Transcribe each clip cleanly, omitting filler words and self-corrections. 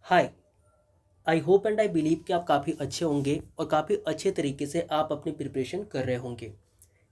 Hi. I hope and I believe कि आप काफ़ी अच्छे होंगे और काफ़ी अच्छे तरीके से आप अपनी प्रिपरेशन कर रहे होंगे।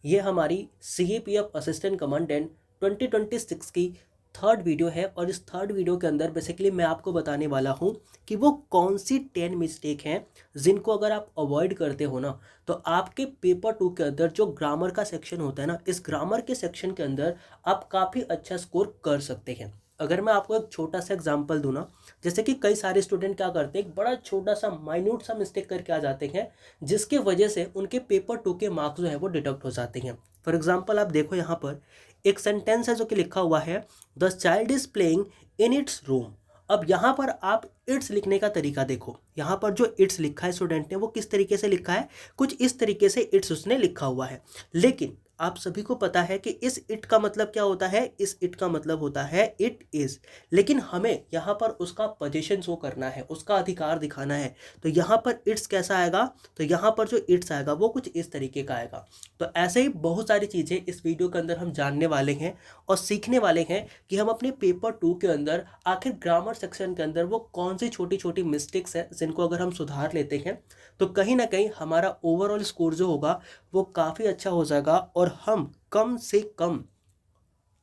ये हमारी C A P F assistant commandant 2026 की थर्ड वीडियो है और इस थर्ड वीडियो के अंदर बेसिकली मैं आपको बताने वाला हूँ कि वो कौन सी 10 मिस्टेक हैं जिनको अगर आप अवॉइड करते हो ना तो आपके पेपर 2 के अंदर जो ग्रामर का सेक्शन होता है ना, इस ग्रामर के सेक्शन के अंदर आप काफ़ी अच्छा स्कोर कर सकते हैं। अगर मैं आपको एक छोटा सा एग्जांपल दूँ ना, जैसे कि कई सारे स्टूडेंट क्या करते हैं, एक बड़ा छोटा सा माइन्यूट सा मिस्टेक करके आ जाते हैं जिसके वजह से उनके पेपर 2 के मार्क्स जो है वो डिडक्ट हो जाते हैं। फॉर एग्जाम्पल आप देखो यहाँ पर एक सेंटेंस है जो कि लिखा हुआ है the child is playing in its room. अब यहाँ पर आप इट्स लिखने का तरीका देखो, यहाँ पर जो इट्स लिखा है स्टूडेंट ने वो किस तरीके से लिखा है, कुछ इस तरीके से इट्स उसने लिखा हुआ है। लेकिन आप सभी को पता है कि इस इट का मतलब क्या होता है, इस इट का मतलब होता है इट इज। लेकिन हमें यहाँ पर उसका पोजीशन शो करना है, उसका अधिकार दिखाना है। तो यहाँ पर इट्स कैसा आएगा, तो यहाँ पर जो इट्स आएगा वो कुछ इस तरीके का आएगा। तो ऐसे ही बहुत सारी चीज़ें इस वीडियो के अंदर हम जानने वाले हैं और सीखने वाले हैं कि हम अपने पेपर 2 के अंदर आखिर ग्रामर सेक्शन के अंदर वो कौन सी छोटी छोटी मिस्टेक्स हैं जिनको अगर हम सुधार लेते हैं तो कहीं ना कहीं हमारा ओवरऑल स्कोर जो होगा वो काफ़ी अच्छा हो जाएगा और हम कम से कम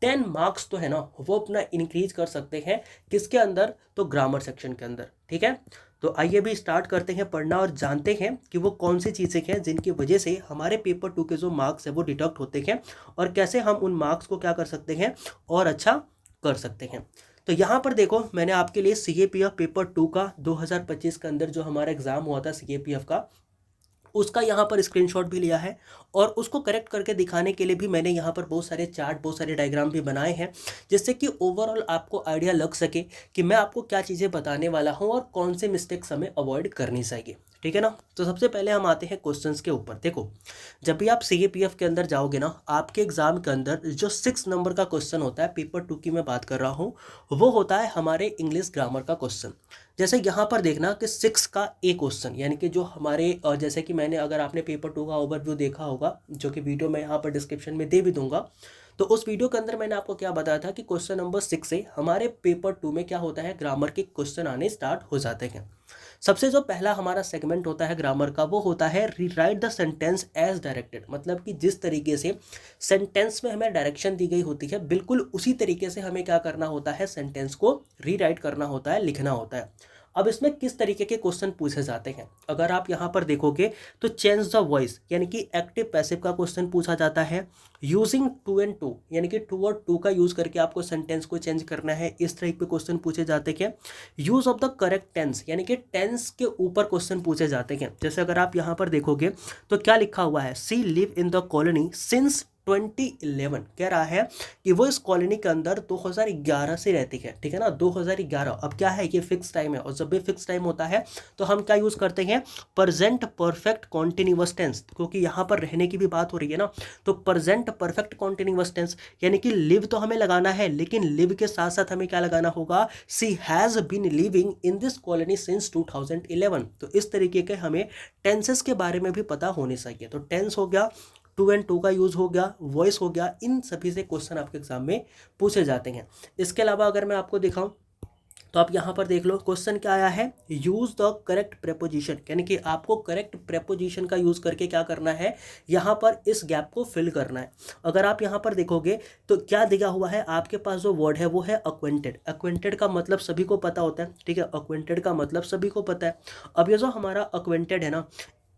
10 मार्क्स तो है ना वो अपना इंक्रीज कर सकते हैं। किसके अंदर, तो ग्रामर सेक्शन के अंदर। ठीक है, तो आइए भी स्टार्ट करते हैं पढ़ना और जानते हैं कि वो कौन सी चीज़ें हैं जिनकी वजह से हमारे पेपर 2 के जो मार्क्स है वो डिडक्ट होते हैं और कैसे हम उन मार्क्स को क्या कर सकते हैं और अच्छा कर सकते हैं। तो यहाँ पर देखो, मैंने आपके लिए सी ए पी एफ पेपर 2 का 2025 के अंदर जो हमारा एग्जाम हुआ था सी ए पी एफ का, उसका यहाँ पर स्क्रीनशॉट भी लिया है और उसको करेक्ट करके दिखाने के लिए भी मैंने यहाँ पर बहुत सारे चार्ट, बहुत सारे डायग्राम भी बनाए हैं जिससे कि ओवरऑल आपको आइडिया लग सके कि मैं आपको क्या चीज़ें बताने वाला हूँ और कौन से मिस्टेक्स हमें अवॉइड करनी चाहिए। ठीक है ना। तो सबसे पहले हम आते हैं क्वेश्चंस के ऊपर। देखो, जब भी आप सी ए पी एफ के अंदर जाओगे ना, आपके एग्जाम के अंदर जो 6 नंबर का क्वेश्चन होता है, पेपर 2 की मैं बात कर रहा हूँ, वो होता है हमारे इंग्लिश ग्रामर का क्वेश्चन। जैसे यहाँ पर देखना कि 6 का ए क्वेश्चन, यानी कि जो हमारे जैसे कि मैंने, अगर आपने पेपर 2 का ओवरव्यू देखा होगा जो कि वीडियो मैं यहाँ पर डिस्क्रिप्शन में दे भी दूंगा, तो उस वीडियो के अंदर मैंने आपको क्या बताया था कि क्वेश्चन नंबर 6 से हमारे पेपर 2 में क्या होता है, ग्रामर के क्वेश्चन आने स्टार्ट हो जाते हैं। सबसे जो पहला हमारा सेगमेंट होता है ग्रामर का वो होता है rewrite the sentence as directed. मतलब कि जिस तरीके से सेंटेंस में हमें डायरेक्शन दी गई होती है, बिल्कुल उसी तरीके से हमें क्या करना होता है, सेंटेंस को रीराइट करना होता है, लिखना होता है। अब इसमें किस तरीके के क्वेश्चन पूछे जाते हैं, अगर आप यहाँ पर देखोगे तो चेंज द वॉइस यानी कि एक्टिव पैसिव का क्वेश्चन पूछा जाता है। यूजिंग टू एंड टू यानी कि टू और टू का यूज करके आपको सेंटेंस को चेंज करना है, इस तरह के क्वेश्चन पूछे जाते हैं। Use of the correct tense यानी कि टेंस के ऊपर क्वेश्चन पूछे जाते हैं। जैसे अगर आप यहाँ पर देखोगे तो क्या लिखा हुआ है, सी live in the colony since 2011। कह रहा है कि वो इस कॉलोनी के अंदर 2011 से रहती है। ठीक है ना, 2011। अब क्या है, ये फिक्स टाइम है और जब भी फिक्स टाइम होता है तो हम क्या यूज करते हैं, प्रेजेंट परफेक्ट कॉन्टिन्यूअस टेंस, क्योंकि यहाँ पर रहने की भी बात हो रही है ना। तो प्रेजेंट परफेक्ट कॉन्टिन्यूअस टेंस यानी कि लिव तो हमें लगाना है, लेकिन लिव के साथ साथ हमें क्या लगाना होगा, she has been living in this colony since 2011। तो इस तरीके के हमें टेंसेस के बारे में भी पता होने चाहिए। तो टेंस हो गया, टू एंड टू का यूज हो गया, वॉइस हो गया, इन सभी से क्वेश्चन आपके एग्जाम में पूछे जाते हैं। इसके अलावा अगर मैं आपको दिखाऊं तो आप यहाँ पर देख लो, क्वेश्चन क्या आया है, यूज द करेक्ट प्रेपोजिशन, यानी कि आपको करेक्ट प्रेपोजिशन का यूज करके क्या करना है, यहाँ पर इस गैप को फिल करना है। अगर आप यहाँ पर देखोगे तो क्या दिया हुआ है, आपके पास जो वर्ड है वो है अक्वेंटेड। अक्वेंटेड का मतलब सभी को पता होता है। ठीक है, अक्वेंटेड का मतलब सभी को पता है। अब ये जो हमारा अक्वेंटेड है ना,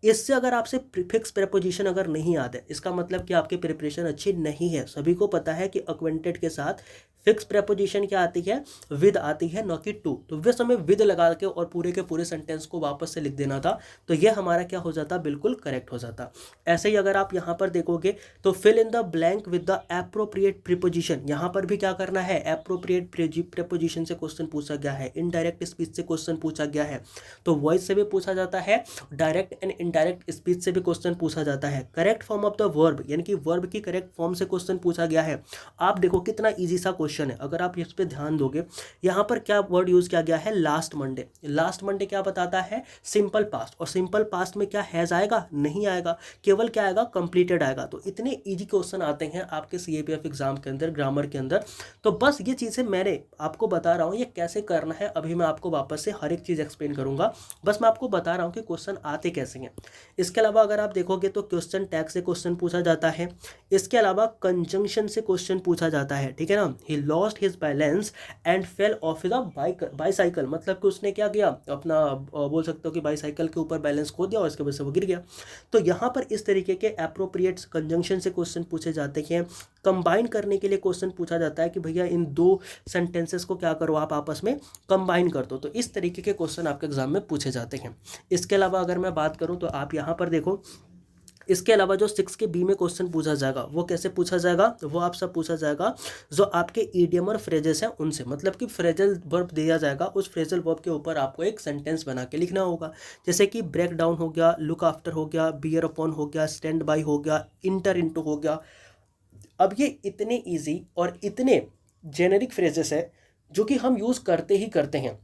इससे अगर आपसे प्रीफिक्स प्रेपोजिशन अगर नहीं याद है, इसका मतलब कि आपकी प्रिपरेशन अच्छी नहीं है। सभी को पता है कि अक्वेंटेड के साथ फिक्स प्रेपोजिशन क्या आती है, विद आती है, न कि टू। तो वे समय विद लगा के और पूरे के पूरे सेंटेंस को वापस से लिख देना था, तो ये हमारा क्या हो जाता, बिल्कुल करेक्ट हो जाता। ऐसे ही अगर आप यहाँ पर देखोगे तो fill in the blank with the appropriate preposition, यहाँ पर भी क्या करना है, एप्रोप्रिएट प्रीपोजिशन से क्वेश्चन पूछा गया है, इनडायरेक्ट स्पीच से क्वेश्चन पूछा गया है। तो वॉइस से भी पूछा जाता है, डायरेक्ट एंड इनडायरेक्ट स्पीच से भी क्वेश्चन पूछा जाता है। Correct form of the verb यानी कि वर्ब की करेक्ट फॉर्म से क्वेश्चन पूछा गया है। आप देखो कितना इजी सा क्वेश्चन क्वेश्चन है, अगर आप इस पे ध्यान दोगे, यहाँ पर क्या वर्ड यूज़ किया गया है, लास्ट मंडे। लास्ट मंडे क्या बताता है, सिंपल पास्ट, और सिंपल पास्ट में क्या हैज़ आएगा, नहीं आएगा, केवल क्या आएगा, कंप्लीटेड आएगा। तो इतने ईजी क्वेश्चन आते हैं आपके CAPF एग्जाम के अंदर, ग्रामर के अंदर। तो बस ये चीज़ें मैंने आपको बता रहा हूँ, ये कैसे करना है अभी मैं आपको वापस से हर एक चीज़ एक्सप्लेन करूँगा, बस मैं आपको बता रहा हूँ कि क्वेश्चन आते कैसे हैं। इसके अलावा अगर आप देखोगे तो क्वेश्चन टैग से क्वेश्चन पूछा जाता है, इसके अलावा कंजंक्शन से क्वेश्चन पूछा जाता है, ठीक है ना। He lost his balance and fell off the bicycle, मतलब कि उसने क्या किया, अपना बोल सकते हो कि बाईसाइकिल के ऊपर बैलेंस खो दिया और इसके वजह से वो गिर गया। तो यहाँ पर इस तरीके के एप्रोप्रिएट कंजंक्शन से क्वेश्चन पूछे जाते हैं। कंबाइन करने के लिए क्वेश्चन पूछा जाता है कि भैया इन दो सेंटेंसेस को क्या करो, आप आपस में कंबाइन कर दो। तो इस तरीके के क्वेश्चन आपके एग्जाम में पूछे जाते हैं। इसके अलावा अगर मैं बात करूं तो आप यहाँ पर देखो, इसके अलावा जो 6 में क्वेश्चन पूछा जाएगा वो कैसे पूछा जाएगा, वो आप सब पूछा जाएगा जो आपके ईडियम और फ्रेजेस हैं उनसे, मतलब कि फ्रेजल वर्ब दिया जाएगा, उस फ्रेजल वर्ब के ऊपर आपको एक सेंटेंस बना के लिखना होगा। जैसे कि ब्रेक डाउन हो गया, लुक आफ्टर हो गया, बियर अपॉन हो गया, स्टैंड बाई हो गया, इंटर इनटू हो गया। अब ये इतने ईजी और इतने जेनेरिक फ्रेजेस है जो कि हम यूज़ करते ही करते हैं,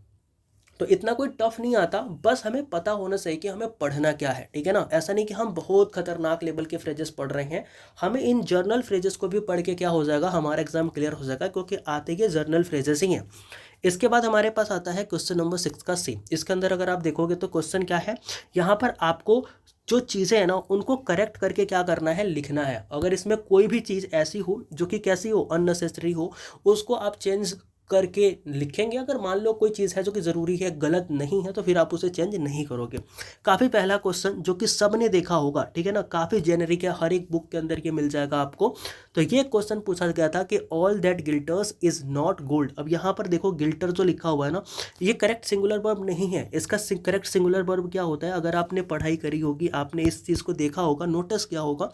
तो इतना कोई टफ नहीं आता, बस हमें पता होना चाहिए कि हमें पढ़ना क्या है, ठीक है ना। ऐसा नहीं कि हम बहुत खतरनाक लेवल के फ्रेजेस पढ़ रहे हैं, हमें इन जर्नल फ्रेजेस को भी पढ़ के क्या हो जाएगा, हमारा एग्जाम क्लियर हो जाएगा, क्योंकि आते ये जर्नल फ्रेजेस ही हैं। इसके बाद हमारे पास आता है क्वेश्चन नंबर 6 का C। इसके अंदर अगर आप देखोगे तो क्वेश्चन क्या है, यहाँ पर आपको जो चीज़ें हैं ना उनको करेक्ट करके क्या करना है, लिखना है। अगर इसमें कोई भी चीज़ ऐसी हो जो कि कैसी हो, अननेसेसरी हो, उसको आप चेंज करके लिखेंगे। अगर मान लो कोई चीज़ है जो कि ज़रूरी है, गलत नहीं है, तो फिर आप उसे चेंज नहीं करोगे। काफ़ी पहला क्वेश्चन जो कि सब ने देखा होगा, ठीक है ना, काफ़ी जेनरिक है, हर एक बुक के अंदर ये मिल जाएगा आपको। तो ये क्वेश्चन पूछा गया था कि all that glitters is not gold. अब यहाँ पर देखो गिल्टर जो लिखा हुआ है ना, ये करेक्ट सिंगुलर वर्ब नहीं है। इसका करेक्ट सिंगुलर वर्ब क्या होता है, अगर आपने पढ़ाई करी होगी, आपने इस चीज़ को देखा होगा, नोटिस किया होगा,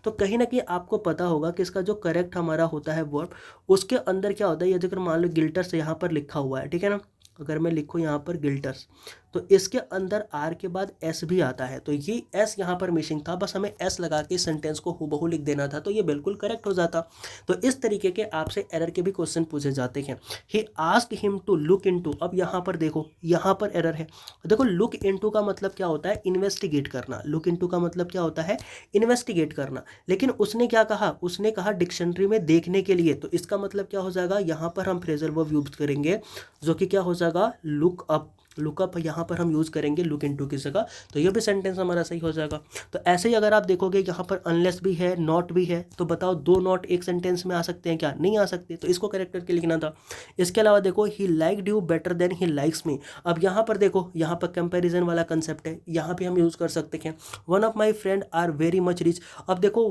तो कहीं ना कहीं आपको पता होगा कि इसका जो करेक्ट हमारा होता है वर्ब, उसके अंदर क्या होता है। ये अगर मान लो गिल्टर्स यहाँ पर लिखा हुआ है, ठीक है ना, अगर मैं लिखूँ यहाँ पर गिल्टर्स, तो इसके अंदर आर के बाद एस भी आता है, तो ये एस यहाँ पर मिसिंग था, बस हमें एस लगा के सेंटेंस को हूबहू लिख देना था, तो ये बिल्कुल करेक्ट हो जाता। तो इस तरीके के आपसे एरर के भी क्वेश्चन पूछे जाते हैं। He asked him to look into, अब यहाँ पर देखो, यहाँ पर एरर है। देखो लुक इनटू का मतलब क्या होता है, इन्वेस्टिगेट करना। लुक इनटू का मतलब क्या होता है, इन्वेस्टिगेट करना। लेकिन उसने क्या कहा, उसने कहा डिक्शनरी में देखने के लिए, तो इसका मतलब क्या हो जाएगा, यहाँ पर हम फ्रेजल वर्ब यूज करेंगे जो कि क्या हो जाएगा, लुक अप। लुकअप यहाँ पर हम यूज़ करेंगे लुक इनटू की जगह, तो ये भी सेंटेंस हमारा सही हो जाएगा। तो ऐसे ही अगर आप देखोगे यहाँ पर अनलेस भी है, नॉट भी है, तो बताओ दो नॉट एक सेंटेंस में आ सकते हैं क्या, नहीं आ सकते, तो इसको करेक्ट करके लिखना था। इसके अलावा देखो he liked you better than he likes me. अब यहाँ पर देखो, यहाँ पर कंपैरिजन वाला कंसेप्ट है, यहाँ पे हम यूज़ कर सकते हैं one of my friend are very much rich. अब देखो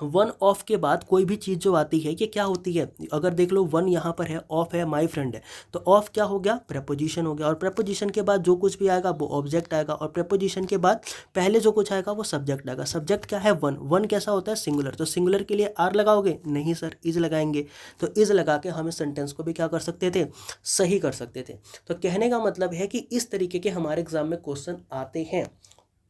वन ऑफ के बाद कोई भी चीज़ जो आती है ये क्या होती है, अगर देख लो वन यहाँ पर है, ऑफ है, माई फ्रेंड है, तो ऑफ क्या हो गया, प्रेपोजिशन हो गया, और प्रेपोजिशन के बाद जो कुछ भी आएगा वो ऑब्जेक्ट आएगा, और प्रेपोजिशन के बाद पहले जो कुछ आएगा वो सब्जेक्ट आएगा। सब्जेक्ट क्या है, वन। वन कैसा होता है, सिंगुलर, तो सिंगुलर के लिए आर लगाओगे, नहीं सर, इज लगाएंगे। तो इज लगा के हम इस सेंटेंस को भी क्या कर सकते थे, सही कर सकते थे। तो कहने का मतलब है कि इस तरीके के हमारे एग्जाम में क्वेश्चन आते हैं,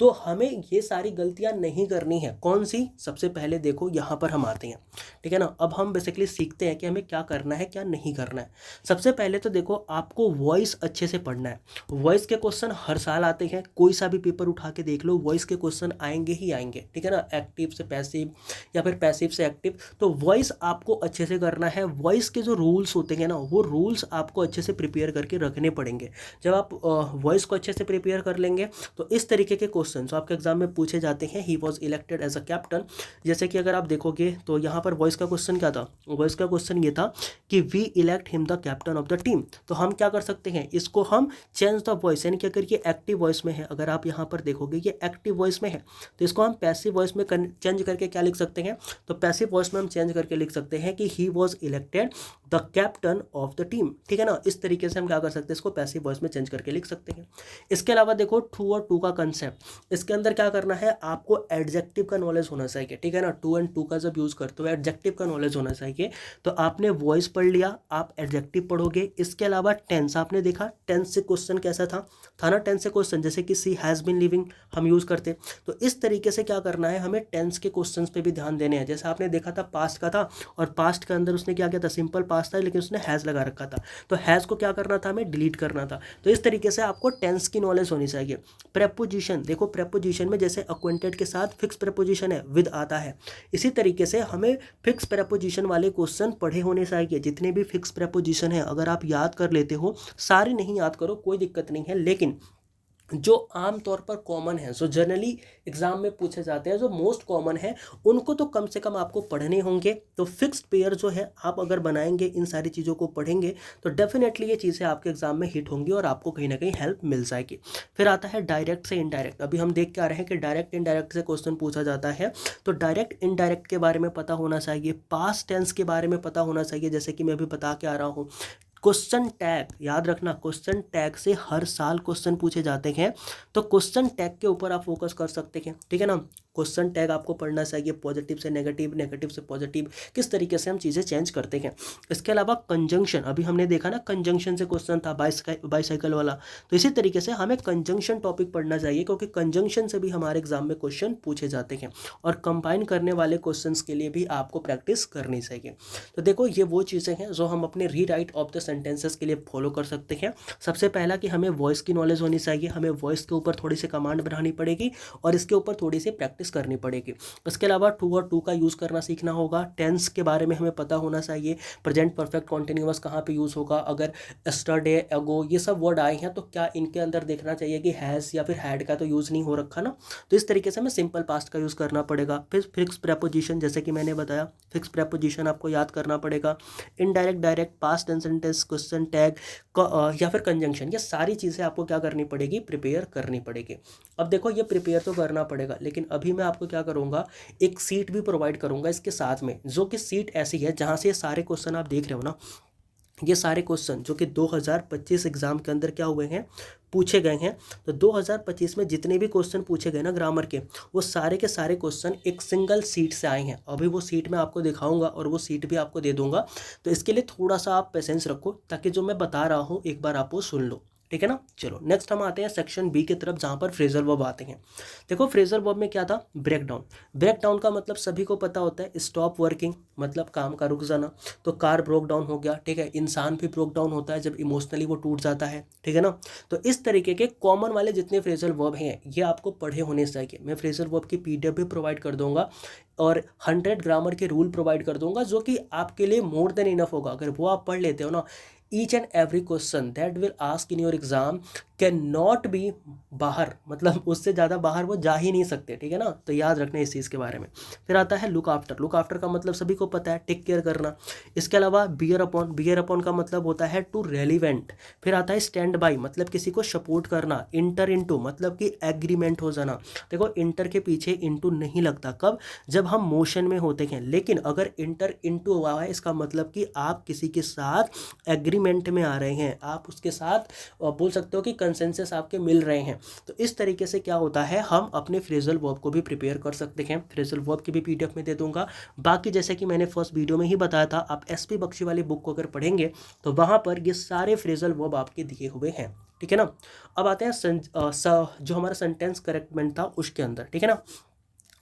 तो हमें ये सारी गलतियां नहीं करनी है। कौन सी, सबसे पहले देखो यहाँ पर हम आते हैं, ठीक है ना। अब हम बेसिकली सीखते हैं कि हमें क्या करना है, क्या नहीं करना है। सबसे पहले तो देखो आपको वॉइस अच्छे से पढ़ना है। वॉइस के क्वेश्चन हर साल आते हैं, कोई सा भी पेपर उठा के देख लो, वॉइस के क्वेश्चन आएंगे ही आएंगे, ठीक है ना। एक्टिव से पैसिव या फिर पैसिव से एक्टिव, तो वॉइस आपको अच्छे से करना है। वॉइस के जो रूल्स होते हैं ना, वो रूल्स आपको अच्छे से प्रिपेयर करके रखने पड़ेंगे। जब आप वॉइस को अच्छे से प्रिपेयर कर लेंगे तो इस तरीके के क्वेश्चन आपके एग्जाम में पूछे जाते हैं। He was elected as a captain, जैसे कि अगर आप देखोगे तो यहाँ पर वॉइस का क्वेश्चन क्या था, वॉइस का क्वेश्चन ये था कि we elect him the captain of the team. तो हम क्या कर सकते हैं, इसको हम चेंज द वॉइस, यानी कि अगर ये एक्टिव वॉइस में है, अगर आप यहाँ पर देखोगे ये एक्टिव वॉइस में है, तो इसको हम पैसिव वॉइस में चेंज करके क्या लिख सकते हैं, तो पैसिव वॉइस में हम चेंज करके लिख सकते हैं कि ही was elected the captain of the team, ठीक है ना। इस तरीके से हम क्या कर सकते हैं, इसको पैसिव वॉइस में चेंज करके लिख सकते हैं। इसके अलावा देखो टू और टू का कंसेप्ट, इसके अंदर क्या करना है, आपको एडजेक्टिव का नॉलेज होना चाहिए, ठीक है ना। टू एंड टू का जब यूज़ करते हो एडजेक्टिव का नॉलेज होना चाहिए। तो आपने वॉइस पढ़ लिया, आप एडजेक्टिव पढ़ोगे। इसके अलावा टेंस आपने देखा, टेंस से क्वेश्चन कैसा था ना, टेंस से क्वेश्चन जैसे कि सी हैज़ बीन लिविंग हम यूज़ करते। तो इस तरीके से क्या करना है, हमें टेंस के क्वेश्चंस पे भी ध्यान देने हैं। जैसे आपने देखा था पास्ट का था, और पास्ट के अंदर उसने क्या किया था, सिंपल पास्ट था लेकिन उसने हैज़ लगा रखा था, तो हैज़ को क्या करना था, हमें डिलीट करना था। तो इस तरीके से आपको टेंस की नॉलेज होनी चाहिए। प्रेपोजिशन, देखो प्रेपोजिशन में जैसे अक्वेंटेड के साथ फिक्स प्रेपोजिशन है, विद आता है, इसी तरीके से हमें फिक्स प्रेपोजिशन वाले क्वेश्चन पढ़े होने चाहिए। जितने भी फिक्स प्रेपोजिशन है अगर आप याद कर लेते हो, सारे नहीं याद करो कोई दिक्कत नहीं है, लेकिन जो आम तौर पर कॉमन है, जो जनरली एग्जाम में पूछे जाते हैं, जो मोस्ट कॉमन है, उनको तो कम से कम आपको पढ़ने होंगे। तो फिक्स्ड पेयर जो है आप अगर बनाएंगे, इन सारी चीज़ों को पढ़ेंगे, तो डेफिनेटली ये चीज़ें आपके एग्जाम में हिट होंगी और आपको कहीं ना कहीं हेल्प मिल जाएगी। फिर आता है डायरेक्ट से इनडायरेक्ट। अभी हम देख के आ रहे हैं कि डायरेक्ट इनडायरेक्ट से क्वेश्चन पूछा जाता है, तो डायरेक्ट इनडायरेक्ट के बारे में पता होना चाहिए, पास्ट टेंस के बारे में पता होना चाहिए। जैसे कि मैं अभी बता के आ रहा हूँ, क्वेश्चन टैग याद रखना, क्वेश्चन टैग से हर साल क्वेश्चन पूछे जाते हैं, तो क्वेश्चन टैग के ऊपर आप फोकस कर सकते हैं, ठीक है ना। क्वेश्चन टैग आपको पढ़ना चाहिए, पॉजिटिव से नेगेटिव, नेगेटिव से पॉजिटिव, किस तरीके से हम चीज़ें चेंज करते हैं। इसके अलावा कंजंक्शन, अभी हमने देखा ना कंजंक्शन से क्वेश्चन था बाईसाइकिल वाला, तो इसी तरीके से हमें कंजंक्शन टॉपिक पढ़ना चाहिए, क्योंकि कंजंक्शन से भी हमारे एग्जाम में क्वेश्चन पूछे जाते हैं, और कंबाइन करने वाले क्वेश्चंस के लिए भी आपको प्रैक्टिस करनी चाहिए। तो देखो ये वो चीज़ें हैं जो हम अपने रीराइट ऑफ द सेंटेंसेस के लिए फॉलो कर सकते हैं। सबसे पहला कि हमें वॉइस की नॉलेज होनी चाहिए, हमें वॉइस के ऊपर थोड़ी सी कमांड बनानी पड़ेगी और इसके ऊपर थोड़ी सी प्रैक्टिस करनी पड़ेगी। इसके अलावा टू और टू का यूज़ करना सीखना होगा। टेंस के बारे में हमें पता होना चाहिए, प्रेजेंट परफेक्ट कॉन्टिन्यूअस कहाँ पे यूज़ होगा, अगर यस्टरडे, अगो, ये सब वर्ड आए हैं तो क्या इनके अंदर देखना चाहिए कि हैज़ या फिर हैड का तो यूज़ नहीं हो रखा ना, तो इस तरीके से हमें सिंपल पास्ट का यूज़ करना पड़ेगा। फिर फिक्स प्रेपोजिशन, जैसे कि मैंने बताया फिक्स प्रेपोजिशन आपको याद करना पड़ेगा। Indirect, direct, past tense sentence, question tag या फिर कंजंक्शन, ये सारी चीज़ें आपको क्या करनी पड़ेगी, प्रिपेयर करनी पड़ेगी। अब देखो ये प्रिपेयर तो करना पड़ेगा, लेकिन अभी मैं आपको क्या करूँगा, एक सीट भी प्रोवाइड करूँगा इसके साथ में, जो कि सीट ऐसी है जहाँ से ये सारे क्वेश्चन आप देख रहे हो ना, ये सारे क्वेश्चन जो कि 2025 एग्जाम के अंदर क्या हुए हैं, पूछे गए हैं। तो 2025 में जितने भी क्वेश्चन पूछे गए ना ग्रामर के, वो सारे के सारे क्वेश्चन एक सिंगल सीट से आए हैं। अभी वो सीट मैं आपको दिखाऊंगा और वो सीट भी आपको दे दूंगा, तो इसके लिए थोड़ा सा आप पेशेंस रखो, ताकि जो मैं बता रहा हूँ एक बार आप वो सुन लो, ठीक है ना। चलो नेक्स्ट हम आते हैं सेक्शन बी की तरफ, जहाँ पर फ्रेजल वर्ब आते हैं। देखो फ्रेजल वर्ब में क्या था, ब्रेक डाउन। ब्रेक डाउन का मतलब सभी को पता होता है, स्टॉप वर्किंग मतलब काम का रुक जाना। तो कार ब्रोक डाउन हो गया, ठीक है। इंसान भी ब्रोक डाउन होता है जब इमोशनली वो टूट जाता है, ठीक है ना। तो इस तरीके के कॉमन वाले जितने फ्रेजल वर्ब हैं ये आपको पढ़े होने चाहिए। मैं फ्रेजल वर्ब की PDF भी प्रोवाइड कर दूंगा और 100 ग्रामर के रूल प्रोवाइड कर दूंगा, जो कि आपके लिए मोर देन इनफ होगा। अगर वो आप पढ़ लेते हो ना, each and every question that will ask in your exam can not be बाहर, मतलब उससे ज़्यादा बाहर वो जा ही नहीं सकते, ठीक है ना। तो याद रखना इस चीज़ के बारे में। फिर आता है लुक आफ्टर। लुक आफ्टर का मतलब सभी को पता है, टेक केयर करना। इसके अलावा बियर अपॉन। बियर अपॉन का मतलब होता है टू रेलिवेंट। फिर आता है स्टैंड बाई, मतलब किसी को सपोर्ट करना। इंटर इनटू मतलब कि एग्रीमेंट हो जाना। देखो इंटर के पीछे इनटू नहीं लगता, कब, जब हम मोशन में होते हैं। लेकिन अगर इंटर इनटू हुआ है, इसका मतलब कि आप किसी के साथ एग्रीमेंट में आ रहे हैं, आप उसके साथ बोल सकते हो कि कंसेंसस आपके मिल रहे हैं। तो इस तरीके से क्या होता है, हम अपने फ्रेजल वर्ब को भी प्रिपेयर कर सकते हैं। फ्रेजल वर्ब की भी PDF में दे दूंगा। बाकी जैसे कि मैंने फर्स्ट वीडियो में ही बताया था, आप SP बख्शी वाली बुक को अगर पढ़ेंगे तो वहाँ पर ये सारे फ्रेजल वर्ब आपके दिए हुए हैं, ठीक है ना। अब आते हैं जो हमारा सेंटेंस करेक्टमेंट था उसके अंदर, ठीक है ना।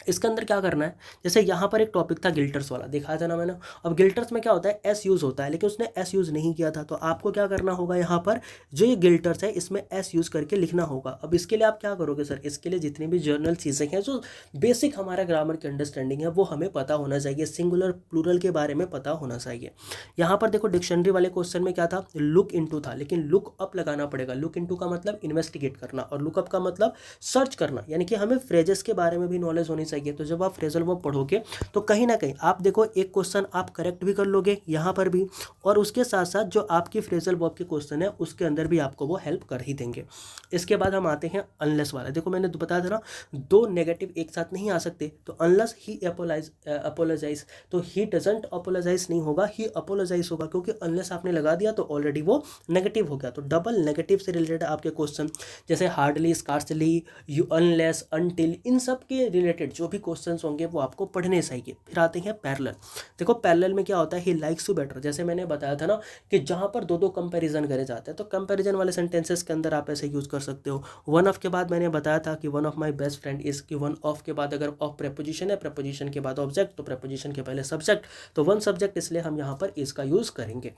इसके अंदर क्या करना है, जैसे यहाँ पर एक टॉपिक था गिल्टर्स वाला, दिखाया था ना मैंने। अब गिल्टर्स में क्या होता है, एस यूज़ होता है, लेकिन उसने एस यूज़ नहीं किया था। तो आपको क्या करना होगा, यहाँ पर जो ये गिल्टर्स है इसमें एस यूज़ करके लिखना होगा। अब इसके लिए आप क्या करोगे सर, इसके लिए जितनी भी जर्नल चीज़ें हैं, जो बेसिक हमारा ग्रामर की अंडरस्टैंडिंग है, वो हमें पता होना चाहिए। सिंगुलर प्लूरल के बारे में पता होना चाहिए। यहाँ पर देखो डिक्शनरी वाले क्वेश्चन में क्या था, लुक इनटू था, लेकिन लुक अप लगाना पड़ेगा। लुक इनटू का मतलब इन्वेस्टिगेट करना, और लुकअप का मतलब सर्च करना, यानी कि हमें फ्रेजेस के बारे में भी नॉलेज होनी चाहिए। तो जब आप फ्रेजल वर्ब पढ़ोगे तो कहीं ना कहीं आप देखो एक क्वेश्चन आप करेक्ट भी कर लोगे यहाँ पर भी, और उसके साथ साथ जो आपकी फ्रेजल वर्ब के क्वेश्चन है उसके अंदर भी आपको वो हेल्प कर ही देंगे। इसके बाद हम आते हैं अनलेस वाला। देखो मैंने तो बताया था ना, दो नेगेटिव एक साथ नहीं आ सकते, तो अनलेस ही अपोलोजाइज, तो ही डजंट अपोलोजाइज नहीं होगा, ही अपोलोजाइज होगा, क्योंकि अनलेस आपने लगा दिया तो ऑलरेडी वो नेगेटिव हो गया। तो डबल नेगेटिव से रिलेटेड आपके क्वेश्चन जैसे hardly, scarcely, you, unless, until, इन सब के रिलेटेड जो भी क्वेश्चन होंगे वो आपको पढ़ने चाहिए। फिर आते हैं पैरेलल। देखो पैरेलल में क्या होता है, ही लाइक्स यू बेटर। जैसे मैंने बताया था ना कि जहाँ पर दो दो कंपैरिजन करे जाते हैं, तो कंपैरिजन वाले सेंटेंसेस के अंदर आप ऐसे यूज कर सकते हो। वन ऑफ के बाद मैंने बताया था कि one of my best friend is, कि वन ऑफ के बाद अगर ऑफ प्रेपोजिशन है, प्रेपोजिशन के बाद ऑब्जेक्ट, तो प्रेपोजिशन के पहले सब्जेक्ट, तो वन सब्जेक्ट, इसलिए हम यहाँ पर इसका यूज करेंगे।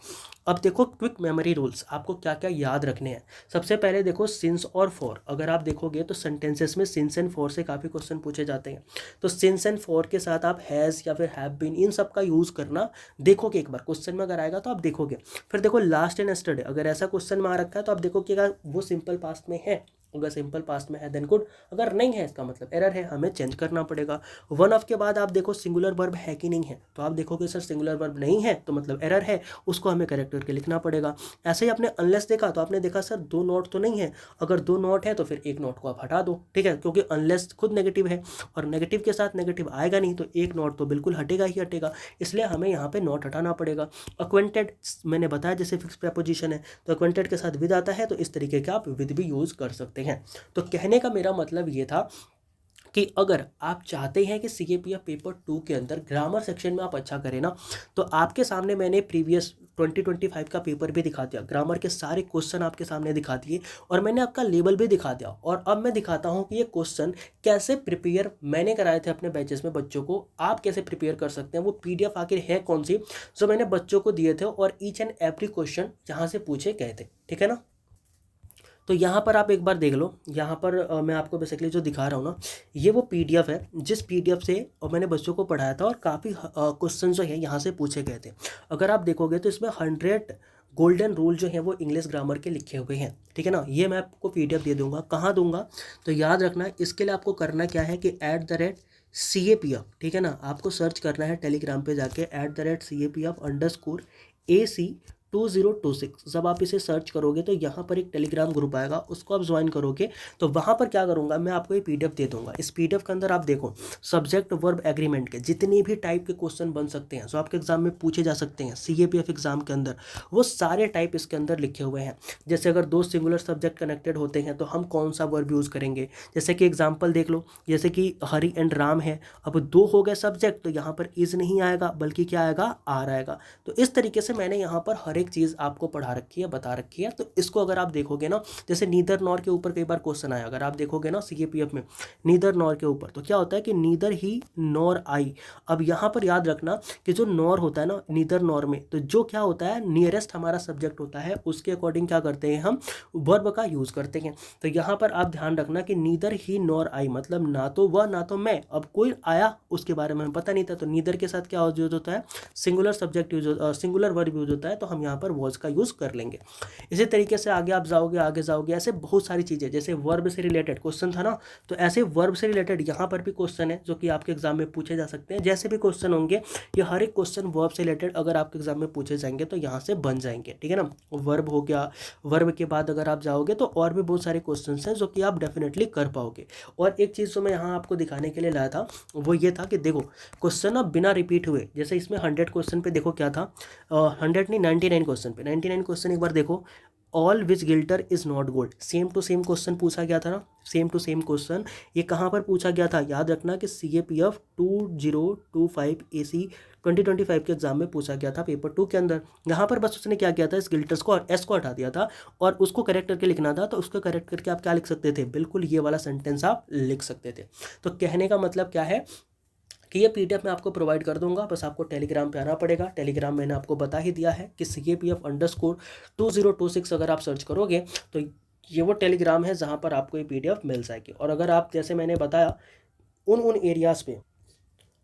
अब देखो क्विक मेमोरी रूल्स, आपको क्या क्या याद रखने हैं। सबसे पहले देखो सिंस और फॉर, अगर आप देखोगे तो सेंटेंसेस में सिंस एंड फॉर से काफ़ी क्वेश्चन पूछे जाते हैं। तो सिंस एंड फॉर के साथ आप हैज़ या फिर हैव बीन, इन सब का यूज़ करना देखोगे, एक बार क्वेश्चन में अगर आएगा तो आप देखोगे। फिर देखो लास्ट एंड यस्टरडे, अगर ऐसा क्वेश्चन में आ रखा है तो आप देखो कि अगर वो सिंपल पास्ट में है, अगर सिंपल पास्ट में है देन गुड, अगर नहीं है इसका मतलब एरर है, हमें चेंज करना पड़ेगा। वन ऑफ के बाद आप देखो सिंगुलर वर्ब है कि नहीं है, तो आप देखोगे सर सिंगुलर वर्ब नहीं है तो मतलब एरर है, उसको हमें करेक्ट करके लिखना पड़ेगा। ऐसे ही आपने अनलेस देखा तो आपने देखा सर दो नोट तो नहीं है, अगर दो नोट है तो फिर एक नोट को आप हटा दो, ठीक है, क्योंकि अनलेस खुद नेगेटिव है और नेगेटिव के साथ नेगेटिव आएगा नहीं, तो एक नोट तो बिल्कुल हटेगा ही हटेगा, इसलिए हमें यहाँ पे नोट हटाना पड़ेगा। अक्वेंटेड मैंने बताया जैसे फिक्स प्रेपोजिशन है, तो अक्वेंटेड के साथ विद आता है, तो इस तरीके के आप विद भी यूज़ कर सकते हैं। तो कहने का मेरा मतलब ये था कि अगर आप चाहते हैं कि सीएपीएफ पेपर 2 के अंदर ग्रामर सेक्शन में आप अच्छा करें ना, तो आपके सामने मैंने प्रीवियस 2025 का पेपर भी दिखा दिया, ग्रामर के सारे क्वेश्चन आपके सामने दिखा दिए, और मैंने आपका लेवल भी दिखा दिया। और अब मैं दिखाता हूं कि ये क्वेश्चन कैसे प्रिपेयर मैंने कराए थे अपने बैचेस में बच्चों को, आप कैसे प्रिपेयर कर सकते हैं, वो पीडीएफ आखिर है कौन सी जो मैंने बच्चों को दिए थे, और ईच एंड एवरी क्वेश्चन यहाँ से पूछे गए थे, ठीक है ना। तो यहाँ पर आप एक बार देख लो, यहाँ पर मैं आपको बेसिकली जो दिखा रहा हूँ ना, ये वो पीडीएफ है जिस पीडीएफ से और मैंने बच्चों को पढ़ाया था, और काफ़ी क्वेश्चन जो है यहाँ से पूछे गए थे। अगर आप देखोगे तो इसमें 100 गोल्डन रूल जो है वो इंग्लिश ग्रामर के लिखे हुए हैं, ठीक है ना। ये मैं आपको पीडीएफ दे दूंगा, कहाँ दूंगा तो याद रखना, इसके लिए आपको करना क्या है कि @CAPF, ठीक है ना, आपको सर्च करना है टेलीग्राम पे जाके @CAPF_AC2026। जब आप इसे सर्च करोगे तो यहाँ पर एक टेलीग्राम ग्रुप आएगा, उसको आप ज्वाइन करोगे तो वहाँ पर क्या करूँगा मैं आपको ये पीडीएफ दे दूंगा। इस पीडीएफ के अंदर आप देखो सब्जेक्ट वर्ब एग्रीमेंट के जितनी भी टाइप के क्वेश्चन बन सकते हैं जो आपके एग्जाम में पूछे जा सकते हैं सीएपीएफ एग्जाम के अंदर, वो सारे टाइप इसके अंदर लिखे हुए हैं। जैसे अगर दो सिंगुलर सब्जेक्ट कनेक्टेड होते हैं तो हम कौन सा वर्ब यूज़ करेंगे, जैसे कि एग्जाम्पल देख लो, जैसे कि हरी एंड राम है, अब दो हो गए सब्जेक्ट तो यहाँ पर इज नहीं आएगा बल्कि क्या आएगा, आर आएगा। तो इस तरीके से मैंने यहाँ पर हर एक चीज़ आपको पढ़ा रखी है, बता रखी है। तो इसको अगर आप देखोगे ना, जैसे नीदर नॉर के ऊपर कई बार क्वेश्चन आया, अगर आप देखोगे ना सीएपीएफ में नीदर नॉर के ऊपर, तो क्या होता है कि नीदर ही नॉर आई। अब यहाँ पर याद रखना कि जो नॉर होता है ना नीदर नॉर में, तो जो क्या होता है नियरेस्ट हमारा सब्जेक्ट होता है उसके अकॉर्डिंग क्या करते हैं हम वर्ब का यूज़ करते हैं। तो यहाँ पर आप ध्यान रखना कि नीदर ही नॉर आई, मतलब ना तो वह ना तो मैं, अब कोई आया उसके बारे में पता नहीं था, तो नीदर के साथ क्या यूज होता है, singular subject use, singular verb use होता है, तो हम यहाँ पर वॉज का यूज़ कर लेंगे। इसी तरीके से आगे आप जाओगे, आगे जाओगे, ऐसे बहुत सारी चीज़ें, जैसे वर्ब से रिलेटेड क्वेश्चन था ना, तो ऐसे वर्ब से रिलेटेड यहाँ पर भी क्वेश्चन है जो कि आपके एग्जाम में पूछे जा सकते हैं। जैसे भी क्वेश्चन होंगे ये हर एक क्वेश्चन वर्ब से रिलेटेड अगर आपके एग्जाम में पूछे जाएंगे तो यहाँ से बन जाएंगे, ठीक है ना। वर्ब हो गया, वर्ब के बाद अगर आप जाओगे तो और भी बहुत सारे क्वेश्चन हैं जो कि आप डेफिनेटली कर पाओगे। और एक चीज़ जो मैं यहाँ आपको दिखाने के लिए लाया था वो ये था कि देखो क्वेश्चन अब बिना रिपीट हुए, जैसे इसमें 100 क्वेश्चन पे देखो क्या था, 100 नहीं 99 क्वेश्चन पे, 99 क्वेश्चन एक बार देखो, all which glitter is not gold, same to same question पूछा गया था ना, सेम टू सेम क्वेश्चन ये कहाँ पर पूछा गया था, याद रखना कि CAPF 2025 AC 2025 के एग्जाम में पूछा गया था पेपर 2 के अंदर। यहाँ पर बस उसने क्या किया था, इस गिल्टर्स को और एस को हटा दिया था और उसको करेक्ट करके लिखना था, तो उसको करेक्ट करके आप क्या लिख सकते थे, बिल्कुल ये वाला सेंटेंस आप लिख सकते थे। तो कहने का मतलब क्या है कि ये पीडीएफ मैं आपको प्रोवाइड कर दूंगा, बस आपको टेलीग्राम पे आना पड़ेगा। टेलीग्राम मैंने आपको बता ही दिया है कि CAPF_2026 अगर आप सर्च करोगे तो ये वो टेलीग्राम है जहाँ पर आपको ये पीडीएफ मिल जाएगी। और अगर आप जैसे मैंने बताया उन एरियाज़ पे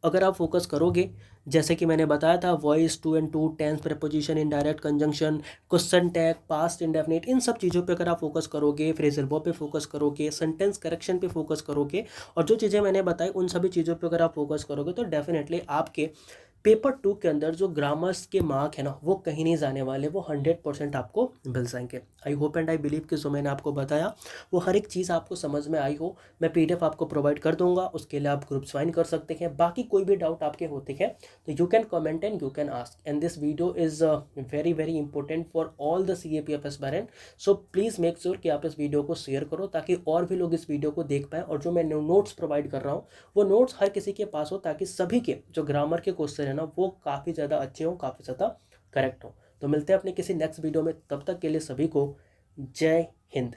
अगर आप फोकस करोगे, जैसे कि मैंने बताया था, voice, two and two, tense, preposition, indirect conjunction, question tag, past indefinite, इन सब चीज़ों पे अगर आप फोकस करोगे, फ्रेजल वर्ब पे फोकस करोगे, सेंटेंस करेक्शन पे फोकस करोगे, और जो चीज़ें मैंने बताई उन सभी चीज़ों पे अगर आप फोकस करोगे, तो डेफिनेटली आपके पेपर 2 के अंदर जो ग्रामर्स के मार्क है ना, वो कहीं नहीं जाने वाले, वो 100% आपको मिल जाएंगे। I hope and I believe कि जो मैंने आपको बताया वो हर एक चीज़ आपको समझ में आई हो। मैं PDF आपको प्रोवाइड कर दूंगा, उसके लिए आप ग्रुप ज्वाइन कर सकते हैं। बाकी कोई भी डाउट आपके होते हैं तो you can comment and you can ask, and this video is very very important for all the CAPF aspirant. So please make sure कि आप इस वीडियो को शेयर करो, ताकि और भी लोग इस वीडियो को देख पाएँ, और जो मैं नोट्स प्रोवाइड कर रहा हूँ वो नोट्स हर किसी के पास हो, ताकि सभी के जो ग्रामर के क्वेश्चन है ना, वो काफ़ी ज़्यादा अच्छे हों, काफ़ी ज़्यादा करेक्ट हो। तो मिलते हैं अपने किसी नेक्स्ट वीडियो में, तब तक के लिए सभी को जय हिंद।